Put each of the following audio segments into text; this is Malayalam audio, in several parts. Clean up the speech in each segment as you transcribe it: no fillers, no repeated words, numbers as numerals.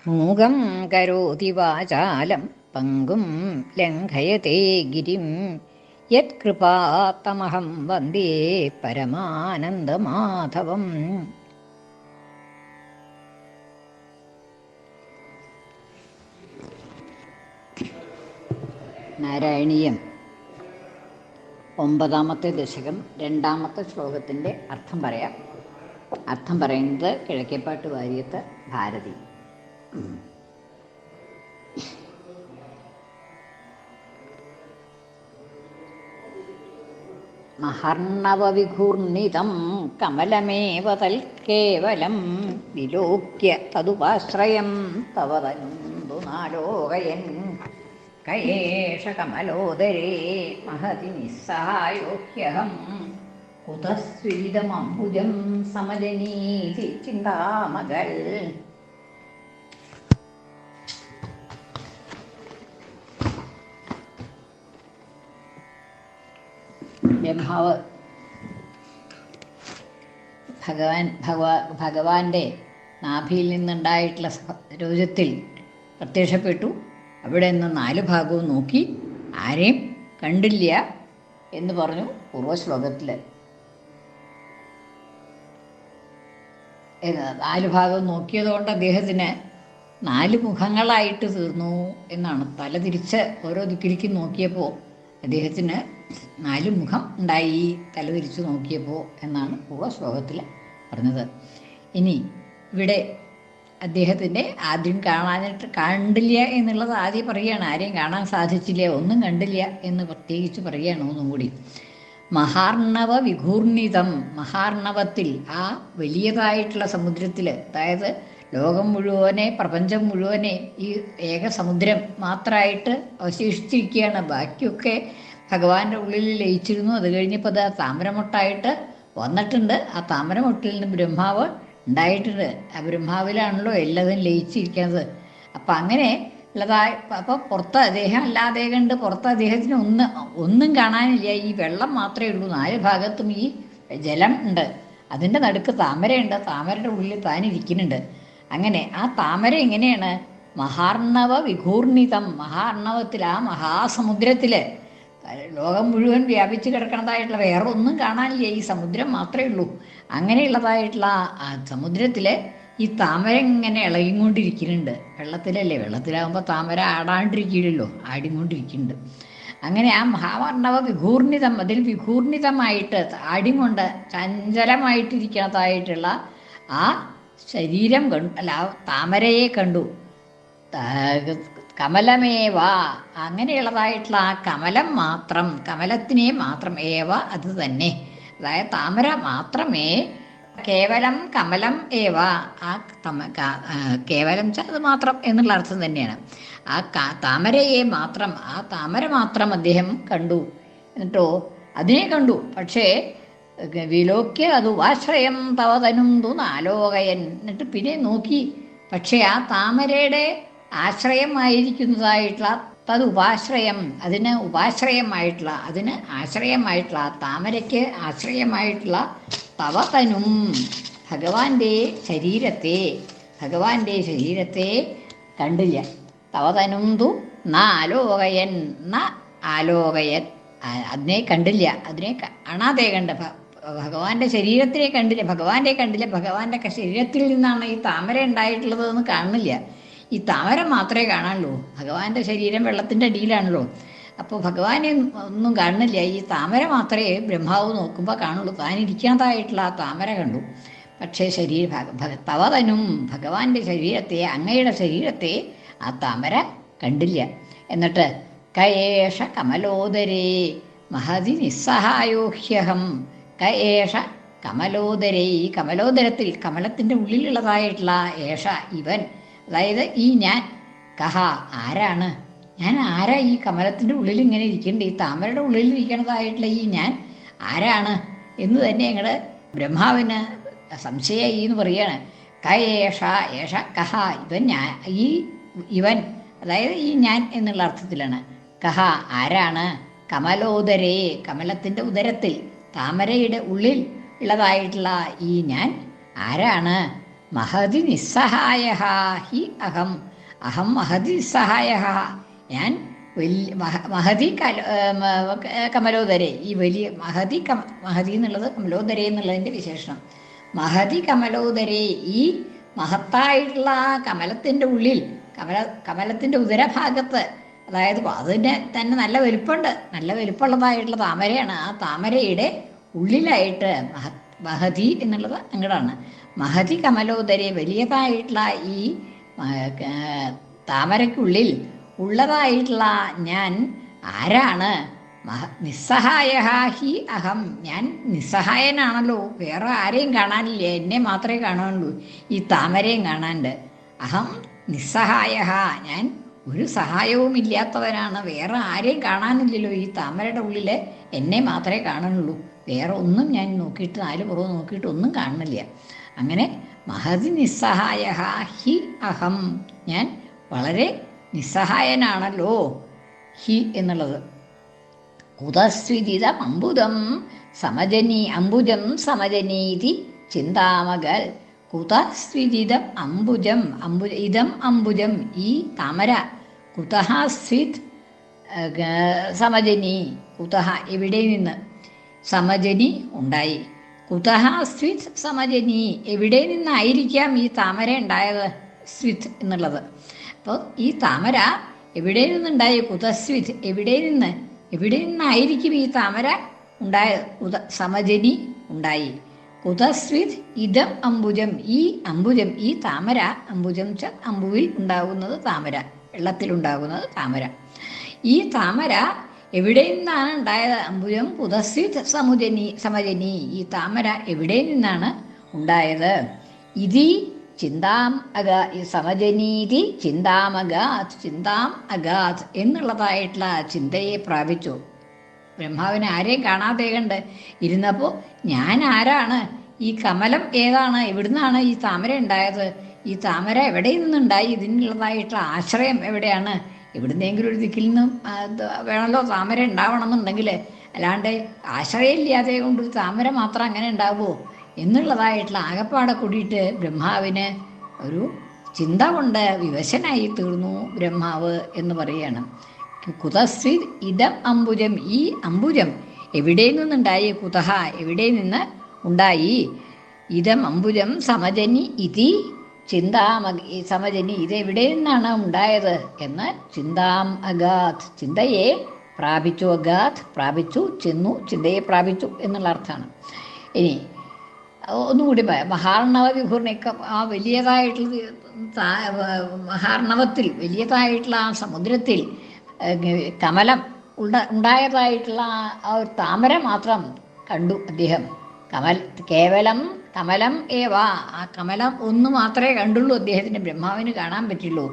മൂകം കരോതി വാചാലം പങ്കും ലംഘയത്തെ ഗിരിം യത്കൃപാത്തമഹം വന്ദേ പരമാനന്ദമാധവം. നാരായണീയം 9-ാമത്തെ ദശകം 2-ാമത്തെ ശ്ലോകത്തിൻ്റെ അർത്ഥം പറയാം. അർത്ഥം പറയുന്നത് കിഴക്കേപ്പാട്ട് വാര്യത്ത് ഭാരതി. മഹർണവവിഘൂർണിതം കമലമേവ തൽക്കേവലം വിലോക്യ തദുപാശ്രയം തവ തനുന്തു നാലോകയൻ കയേഷ കമലോദരേ മഹതി നിസ്സഹായോഹ്യഹം കുതസ്വീതമംബുജം സമജനീതി ചിന്താമകൾ. ബ്രഹ്മാവ് ഭഗവാന്റെ നാഭിയിൽ നിന്നുണ്ടായിട്ടുള്ള രൂപത്തിൽ പ്രത്യക്ഷപ്പെട്ടു. അവിടെ നിന്ന് 4 ഭാഗവും നോക്കി ആരെയും കണ്ടില്ല എന്ന് പറഞ്ഞു പൂർവ്വശ്ലോകത്തിൽ. 4 ഭാഗവും നോക്കിയതുകൊണ്ട് അദ്ദേഹത്തിന് 4 മുഖങ്ങളായിട്ട് തീർന്നു എന്നാണ്. തല തിരിച്ച് ഓരോ ദിക്കിലേക്കും നോക്കിയപ്പോൾ അദ്ദേഹത്തിന് 4 മുഖം ഉണ്ടായി തല തിരിച്ച് നോക്കിയപ്പോൾ എന്നാണ് പൂർവ്വശ്ലോകത്തിൽ പറഞ്ഞത്. ഇനി ഇവിടെ അദ്ദേഹത്തിൻ്റെ ആദ്യം കണ്ടില്ല എന്നുള്ളത് ആദ്യം പറയുകയാണ്. ആരെയും കാണാൻ സാധിച്ചില്ല, ഒന്നും കണ്ടില്ല എന്ന് പ്രത്യേകിച്ച് പറയുകയാണ് ഒന്നും കൂടി. മഹാർണവ വിഘൂർണിതം, മഹാർണവത്തിൽ ആ വലിയതായിട്ടുള്ള സമുദ്രത്തിൽ, അതായത് ലോകം മുഴുവനെ പ്രപഞ്ചം മുഴുവനെ ഈ ഏക സമുദ്രം മാത്രമായിട്ട് അവശേഷിച്ചിരിക്കുകയാണ്. ബാക്കിയൊക്കെ ഭഗവാന്റെ ഉള്ളിൽ ലയിച്ചിരുന്നു. അത് കഴിഞ്ഞപ്പോൾ അത് താമരമൊട്ടായിട്ട് വന്നിട്ടുണ്ട്. ആ താമരമൊട്ടിൽ നിന്ന് ബ്രഹ്മാവ് ഉണ്ടായിട്ടുണ്ട്. ആ ബ്രഹ്മാവിലാണല്ലോ എല്ലാതും ലയിച്ചിരിക്കുന്നത്. അപ്പം അങ്ങനെ ഉള്ളതായി അപ്പോൾ പുറത്ത് അദ്ദേഹം അല്ലാതെ കണ്ട് പുറത്ത് അദ്ദേഹത്തിന് ഒന്നും കാണാനില്ല. ഈ വെള്ളം മാത്രമേ ഉള്ളൂ. 4 ഭാഗത്തും ഈ ജലം ഉണ്ട്. അതിൻ്റെ നടുക്ക് താമരയുണ്ട്. താമരയുടെ ഉള്ളിൽ താനിരിക്കുന്നുണ്ട്. അങ്ങനെ ആ താമര എങ്ങനെയാണ്? മഹാർണവ വിഘൂർണിതം, മഹാർണവത്തിൽ ആ മഹാസമുദ്രത്തിൽ ലോകം മുഴുവൻ വ്യാപിച്ച് കിടക്കുന്നതായിട്ടുള്ള വേറെ ഒന്നും കാണാനില്ല. ഈ സമുദ്രം മാത്രമേ ഉള്ളൂ. അങ്ങനെയുള്ളതായിട്ടുള്ള ആ സമുദ്രത്തിൽ ഈ താമര ഇങ്ങനെ ഇളകിക്കൊണ്ടിരിക്കുന്നുണ്ട്. വെള്ളത്തിലല്ലേ, വെള്ളത്തിലാകുമ്പോൾ താമര ആടാണ്ടിരിക്കില്ലല്ലോ, ആടിക്കൊണ്ടിരിക്കുന്നുണ്ട്. അങ്ങനെ ആ മഹാവർണവ വിഘൂർണിതം, അതിൽ വിഘൂർണിതമായിട്ട് ആടികൊണ്ട് ചഞ്ചലമായിട്ടിരിക്കുന്നതായിട്ടുള്ള ആ ശരീരം കണ്ടു, അല്ല ആ താമരയെ കണ്ടു. കമലമേവ, അങ്ങനെയുള്ളതായിട്ടുള്ള ആ കമലം മാത്രം, കമലത്തിനെ മാത്രം, ഏവ അത് തന്നെ, അതായത് താമര മാത്രമേ, കേവലം കമലം ഏവ, ആ കേവലം അത് മാത്രം എന്നുള്ള അർത്ഥം തന്നെയാണ്. ആ താമരയെ മാത്രം, ആ താമര മാത്രം അദ്ദേഹം കണ്ടു. എന്നിട്ടോ അതിനെ കണ്ടു. പക്ഷേ വിലോക്യ അത് ഉപാശ്രയം തവ തനുന്തു നാലോകയൻ, എന്നിട്ട് പിന്നെ നോക്കി. പക്ഷേ ആ താമരയുടെ ആശ്രയമായിരിക്കുന്നതായിട്ടുള്ള തതുപാശ്രയം, അതിന് ഉപാശ്രയമായിട്ടുള്ള, അതിന് ആശ്രയമായിട്ടുള്ള, താമരയ്ക്ക് ആശ്രയമായിട്ടുള്ള തവതനും, ഭഗവാന്റെ ശരീരത്തെ കണ്ടില്ല. തവതനും തു നാലോകയൻ, ആലോകയൻ, അതിനെ കണ്ടില്ല, അതിനെ കാണാതെ കണ്ട്, ഭഗവാന്റെ ശരീരത്തിനെ കണ്ടില്ല, ഭഗവാന്റെ ശരീരത്തിൽ നിന്നാണ് ഈ താമര ഉണ്ടായിട്ടുള്ളതെന്ന് കാണുന്നില്ല. ഈ താമര മാത്രമേ കാണാനുള്ളൂ. ഭഗവാന്റെ ശരീരം വെള്ളത്തിൻ്റെ അടിയിലാണല്ലോ. അപ്പോൾ ഭഗവാനെ ഒന്നും കാണുന്നില്ല. ഈ താമര മാത്രമേ ബ്രഹ്മാവ് നോക്കുമ്പോൾ കാണുള്ളൂ. താനിരിക്കുന്നതായിട്ടുള്ള ആ താമര കണ്ടു. പക്ഷേ തവതനും, ഭഗവാന്റെ ശരീരത്തെ, അങ്ങയുടെ ശരീരത്തെ ആ താമര കണ്ടില്ല. എന്നിട്ട് കയേഷ കമലോദരേ മഹതി നിസ്സഹായോഹ്യഹം, കയേഷ കമലോദരേ, ഈ കമലോദരത്തിൽ, കമലത്തിൻ്റെ ഉള്ളിലുള്ളതായിട്ടുള്ള ഏഷ ഇവൻ, അതായത് ഈ ഞാൻ, കഹ ആരാണ്, ഞാൻ ആരാ ഈ കമലത്തിൻ്റെ ഉള്ളിൽ ഇങ്ങനെ ഇരിക്കേണ്ടത്, ഈ താമരയുടെ ഉള്ളിൽ ഇരിക്കേണ്ടതായിട്ടുള്ള ഈ ഞാൻ ആരാണ് എന്ന് തന്നെ ഞങ്ങളുടെ ബ്രഹ്മാവിന് സംശയമായി എന്ന് പറയാണ്. കയേഷ, ഏഷ കഹ, ഇവൻ, ഞാൻ, ഈ ഇവൻ, അതായത് ഈ ഞാൻ എന്നുള്ള അർത്ഥത്തിലാണ്. കഹ ആരാണ്, കമലോദരേ, കമലത്തിൻ്റെ ഉദരത്തിൽ, താമരയുടെ ഉള്ളിൽ ഉള്ളതായിട്ടുള്ള ഈ ഞാൻ ആരാണ്, മഹതി നിസ്സഹായ ഹി അഹം അഹം മഹതി നിസ്സഹായ, ഞാൻ വലിയ മഹതി കമലോദരെ, ഈ വലിയ മഹതി എന്നുള്ളത് കമലോദരെ എന്നുള്ളതിൻ്റെ വിശേഷണം. മഹതി കമലോദരെ, ഈ മഹത്തായിട്ടുള്ള ആ കമലത്തിൻ്റെ ഉള്ളിൽ, കമലത്തിൻ്റെ ഉദരഭാഗത്ത്, അതായത് അതിന് തന്നെ നല്ല വലിപ്പമുണ്ട്, നല്ല വലിപ്പമുള്ളതായിട്ടുള്ള താമരയാണ്. ആ താമരയുടെ ഉള്ളിലായിട്ട് മഹതി എന്നുള്ളത് അങ്ങടാണ്. മഹതി കമലോദരെ, വലിയതായിട്ടുള്ള ഈ താമരയ്ക്കുള്ളിൽ ഉള്ളതായിട്ടുള്ള ഞാൻ ആരാണ്? നിസ്സഹായ ഹി അഹം, ഞാൻ നിസ്സഹായനാണല്ലോ, വേറെ ആരെയും കാണാനില്ല, എന്നെ മാത്രമേ കാണാനുള്ളൂ, ഈ താമരയും കാണാനുണ്ട്. അഹം നിസ്സഹായ, ഞാൻ ഒരു സഹായവും ഇല്ലാത്തവനാണ്, വേറെ ആരെയും കാണാനില്ലല്ലോ, ഈ താമരയുടെ ഉള്ളിൽ എന്നെ മാത്രമേ കാണുന്നുള്ളൂ, വേറെ ഒന്നും ഞാൻ നോക്കിയിട്ട് നാല് പുറവും നോക്കിയിട്ട് ഒന്നും കാണുന്നില്ല. അങ്ങനെ മഹതി നിസ്സഹായ ഹി അഹം, ഞാൻ വളരെ നിസ്സഹായനാണല്ലോ. ഹി എന്നുള്ളത് കുതസ്വിദിതം അംബുജം സമജനീതി ചിന്താമകൽ. കുതസ്വിദിതം അംബുജം, ഇതം അംബുജം, ഈ താമര. കുതഃ സ്വിത് സമജനി, കുതഃ എവിടെ നിന്ന് സമജനി ഉണ്ടായി. കുതഃ സ്വിത് സമജനി, എവിടെ നിന്നായിരിക്കാം ഈ താമര ഉണ്ടായത്? സ്വിത് എന്നുള്ളത്. അപ്പോൾ ഈ താമര എവിടെ നിന്നുണ്ടായി? കുതസ്വിത്, എവിടെ നിന്നായിരിക്കും ഈ താമര ഉണ്ടായത്? സമജനി ഉണ്ടായി. കുതസ്വിത് ഇതം അംബുജം, ഈ അംബുജം, ഈ താമര. അംബുജം ച അമ്പുവിൽ ഉണ്ടാകുന്നത് താമര, വെള്ളത്തിലുണ്ടാകുന്നത് താമര. ഈ താമര എവിടെ നിന്നാണ് ഉണ്ടായത്? അംബുജം കുതസ്വിത് സമജനി, ഈ താമര എവിടെ നിന്നാണ് ഉണ്ടായത്? ഇതി ചിന്താം സമജനീതി ചിന്താം അഗാത് എന്നുള്ളതായിട്ടുള്ള ചിന്തയെ പ്രാപിച്ചു. ബ്രഹ്മാവിനെ ആരെയും കാണാതെ കണ്ട് ഇരുന്നപ്പോൾ ഞാൻ ആരാണ്? ഈ കമലം ഏതാണ്? എവിടുന്നാണ് ഈ താമര ഉണ്ടായത്? ഈ താമര എവിടെ നിന്നുണ്ടായി? ഇതിനുള്ളതായിട്ടുള്ള ആശ്രയം എവിടെയാണ്? എവിടുന്നെങ്കിലും ഒരു ദിക്കിൽ നിന്നും വേണമല്ലോ താമര ഉണ്ടാവണമെന്നുണ്ടെങ്കിൽ, അല്ലാണ്ട് ആശ്രയമില്ലാതെ കൊണ്ട് താമര മാത്രം അങ്ങനെ ഉണ്ടാവുമോ എന്നുള്ളതായിട്ടുള്ള ആകപ്പാടെ കൂടിയിട്ട് ബ്രഹ്മാവിന് ഒരു ചിന്ത കൊണ്ട് വിവശനായി തീർന്നു ബ്രഹ്മാവ് എന്ന് പറയുകയാണ്. കുതസ്വിത് ഇതം അംബുജം, ഈ അംബുജം എവിടെ നിന്നുണ്ടായി? കുതഹ, എവിടെ നിന്ന് ഉണ്ടായി? ഇതം അംബുജം സമജനി ഇതി സമജനി, ഇത് എവിടെ നിന്നാണ് ഉണ്ടായത് എന്ന് ചിന്താം അഗാത്, ചിന്തയെ പ്രാപിച്ചു. അഗാത് പ്രാപിച്ചു, ചെന്നു, ചിന്തയെ പ്രാപിച്ചു എന്നുള്ള അർത്ഥമാണ്. ഇനി ഒന്നുകൂടി മഹാർണവ വിഭൂർണിക്ക, ആ വലിയതായിട്ടുള്ള മഹാർണവത്തിൽ, വലിയതായിട്ടുള്ള ആ സമുദ്രത്തിൽ കമലം ഉണ്ടായതായിട്ടുള്ള ആ ഒരു താമര മാത്രം കണ്ടു അദ്ദേഹം. കേവലം കമലം ഏവ, ആ കമലം ഒന്ന് മാത്രമേ കണ്ടുള്ളൂ അദ്ദേഹത്തിന്, ബ്രഹ്മാവിന് കാണാൻ പറ്റുള്ളൂ.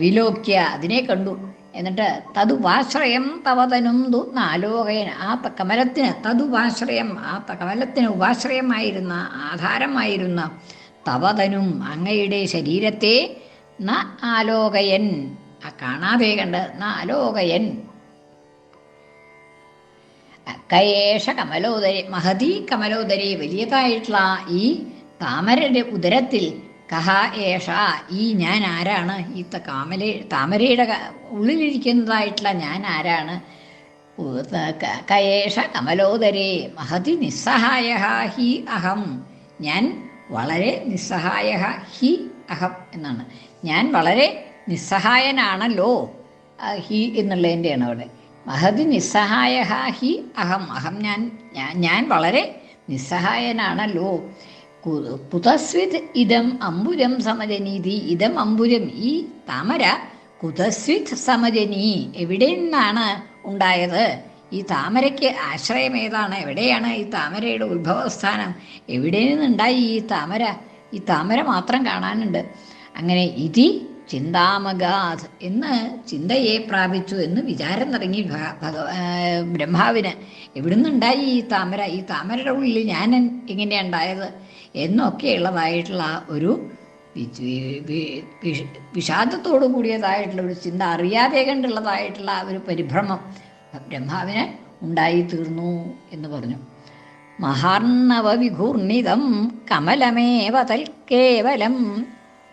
വിലോക്യ, അതിനെ കണ്ടു. എന്നിട്ട് തതുപാശ്രയം തവതനും ആലോകയൻ, ആ കമലത്തിന് തതുപാശ്രയം, ആ കമലത്തിന് ഉപാശ്രയമായിരുന്ന, ആധാരമായിരുന്ന തവതനും, അങ്ങയുടെ ശരീരത്തെ ന ആലോകയൻ, ആ കാണാതെ കണ്ട് ന ആലോകയൻ. കയേഷ കമലോദരെ, മഹതി കമലോദരെ, വലിയതായിട്ടുള്ള ഈ താമരയുടെ ഉദരത്തിൽ, കഹ ഏഷ, ഈ ഞാൻ ആരാണ്? ഈ താമരയുടെ ഉള്ളിലിരിക്കുന്നതായിട്ടുള്ള ഞാൻ ആരാണ്? കയേഷ കമലോദരെ മഹതി നിസ്സഹായ ഹി അഹം, ഞാൻ വളരെ നിസ്സഹായ ഹി അഹം എന്നാണ്. ഞാൻ വളരെ നിസ്സഹായനാണല്ലോ. ഹി എന്നുള്ളതിൻ്റെയാണ് അവിടെ. മഹതി നിസ്സഹായ ഹി അഹം, അഹം ഞാൻ വളരെ നിസ്സഹായനാണല്ലോ. കുതസ്വിത് ഇതം അംബുജം സമജനീതി, ഇതം അംബുജം, ഈ താമര. കുതസ്വിത് സമജനി, എവിടെ നിന്നാണ് ഉണ്ടായത്? ഈ താമരയ്ക്ക് ആശ്രയം ഏതാണ്? എവിടെയാണ് ഈ താമരയുടെ ഉത്ഭവസ്ഥാനം? എവിടെ നിന്നുണ്ടായി ഈ താമര? ഈ താമര മാത്രം കാണാനുണ്ട്. അങ്ങനെ ഇതി ചിന്താമഗാത് എന്ന് ചിന്തയെ പ്രാപിച്ചു എന്ന് വിചാരം തുടങ്ങി ബ്രഹ്മാവിന്. എവിടുന്നുണ്ടായി ഈ താമര? ഈ താമരയുടെ ഉള്ളിൽ ഞാൻ എങ്ങനെയാണ് ഉണ്ടായത് എന്നൊക്കെയുള്ളതായിട്ടുള്ള ഒരു വിഷാദത്തോടു കൂടിയതായിട്ടുള്ള ഒരു ചിന്ത, അറിയാതെ കണ്ടുള്ളതായിട്ടുള്ള ഒരു പരിഭ്രമം ബ്രഹ്മാവിന് ഉണ്ടായി തീർന്നു എന്ന് പറഞ്ഞു. മഹാർണവവിഘൂർണിതം കമലമേവ തൽക്കേവലം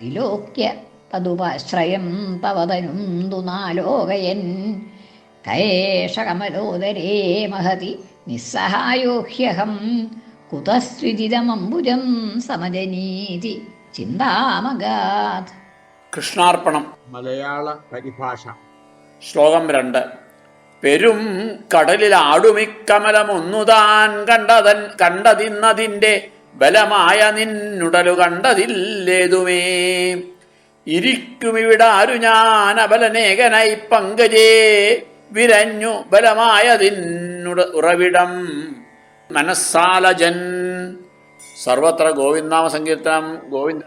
വിലോക്യ തതുപാശ്രയം തവതനും നാലോകയൻ കയേഷ കമലോദരേ മഹതി നിസ്സഹായോഹ്യഹം കുതസ്വിദിതമംബുജം സമജനീതി ചിന്താമഗാത്. കൃഷ്ണാർപ്പണം. മലയാള പരിഭാഷ. ശ്ലോകം 2. പെരും കടലിൽ ആടുമിക്കമലമൊന്നുതാൻ കണ്ടതിന്നതിൻ്റെ ബലമായ നിന്നുടലു കണ്ടതില്ലേതുമേ. ഇരിക്കുമിവിടാരു ഞാൻ അബലനേകനായി പങ്കജേ വിരഞ്ഞു ബലമായതിന്നുട ഉറവിടം മനസ്സാലജൻ. സർവത്ര ഗോവിന്ദനാമ സങ്കീർത്തനം. ഗോവിന്ദ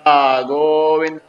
ഗോവിന്ദ.